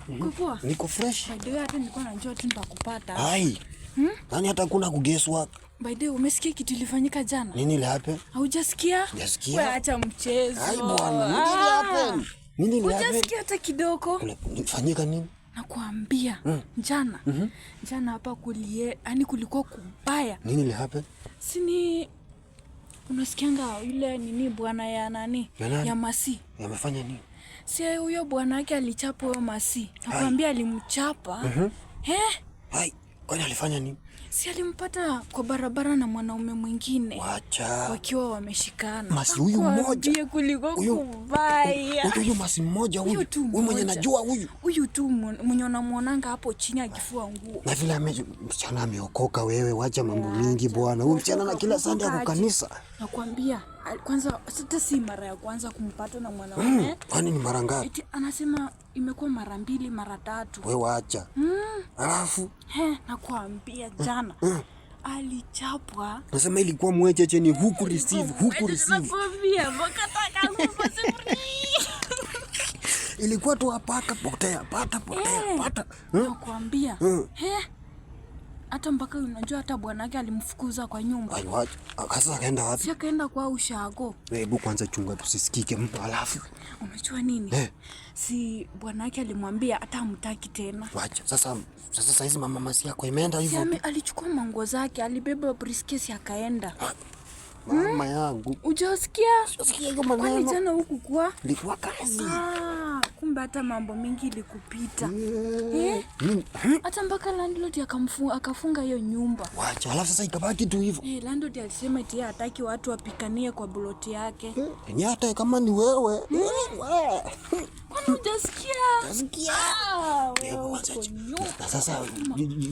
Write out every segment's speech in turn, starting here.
Uko poa? Niko fresh. By the way, hata nilikuwa najua tu nitakupata. Hai. Nani hata kuna kuguesswork. By the way, umesikia kitu ilifanyika jana? Nini ile happen? Haujasikia? Sijasikia. Wewe acha mchezo. Hai bwana, nini ile happen? Nini ile happen? Hujasikia hata kidogo? Nifanyika nini? Nakwambia. Jana. Jana hapa kulikuwa kubaya. Nini ile happen? Sini unasikianga yule nini bwana ya nani? Ya Masi. Yamefanya nini? Si huyo bwana yake alichapa huyo Masi. Nakwambia alimchapa. Hai, kwani alifanya nini? Si alimpata kwa barabara na mwanaume mwingine. Wacha. Wakiwa wameshikana. Masi huyu mmoja. Kuliko kubaya. Huyu Masi mmoja huyu. Huyu mwenye najua huyu. Huyu tu mwenye unamuonanga hapo chini akifua nguo. Na vile msichana ameokoka wewe, wacha mambo mingi bwana. Huyu msichana na kila Sunday kwa kanisa. Nakwambia, kwanza sasa si mara ya kwanza kumpata na mwanaume. Kwani ni mara ngapi? Eti anasema imekuwa mara 2, mara 3. Wewe wacha. Alafu nakwambia jana alichapwa. Nasema ilikuwa mwecheche ni huku receive. Nakwambia wakataka kupata. Ilikuwa tu apaka potea. Nakwambia. Hata mpaka unajua hata bwanake alimfukuza kwa nyumba. Ai wacha. Sasa akaenda wapi? Si akaenda kwa ushago. Hebu kwanza chunga tusisikike mtu alafu. Unajua nini? Si bwanake alimwambia hata hamtaki tena. Wacha. Sasa hizi mama Masi yako imeenda hivyo. Si alichukua manguo zake, alibeba briefcase akaenda. Mama yangu. Hujasikia? Sikia hiyo maneno. Kwani jana huku kwa? Ilikuwa kazi. Kumbe hata mambo mengi ilikupita. Hata mpaka landlord akafunga hiyo nyumba. Wacha, alafu sasa ikabaki tu hivyo. Landlord alisema eti hataki watu wapikanie kwa bloti yake. Ni hata kama ni wewe. Kwani hujasikia? Nasikia. Na sasa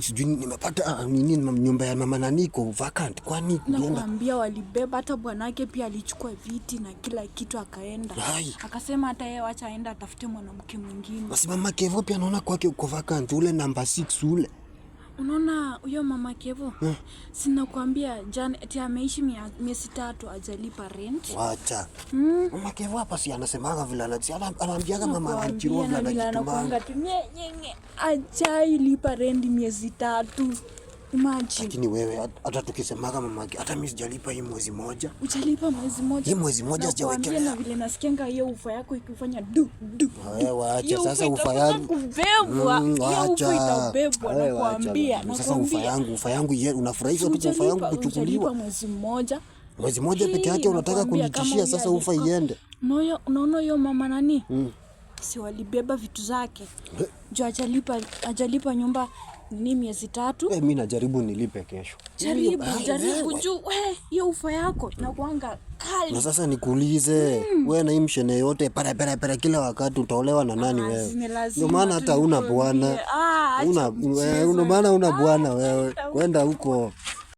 sijui nimepata nini nyumba ya mama Naniko vacant. Kwani nakwambia walibeba hata bwanake pia alichukua viti na kila kitu akaenda. Akasema hata yeye acha aenda atafute mwanamke mwingine. Basi mama Kevo pia anaona kwake uko vacant ule number 6 ule. Unaona huyo mama Kevo? Sina kuambia jana eti ameishi miezi 3 hajalipa rent. Wacha. Mama Kevo hapa si anasemaga vile anaambiaga mama Anchiro vile anajitumanga. Hajalipa rent miezi 3. Imagine. Lakini wewe hata tukisemaga mama hata mimi sijalipa hii mwezi moja. Hujalipa mwezi moja? Hii mwezi moja sijawekelea. Na vile nasikianga hiyo ufa yako ikifanya du. Wewe acha sasa ufa yangu kubebwa. Hiyo ufa itabebwa nakwambia. Sasa ufa yangu yeye unafurahisha tu ufa yangu kuchukuliwa. Mwezi mmoja. Mwezi moja peke yake unataka kunitishia sasa ufa iende. Unaona hiyo mama nani? Si walibeba vitu zake. Jo hajalipa nyumba ni miezi 3. Mimi najaribu nilipe kesho. Jaribu juu hiyo ufa yako inakuanga kali. Na sasa nikuulize, wewe na imshene yote para kila wakati utaolewa na nani wewe? Ndio maana hata una bwana. Ndio maana una bwana wewe. Kwenda huko.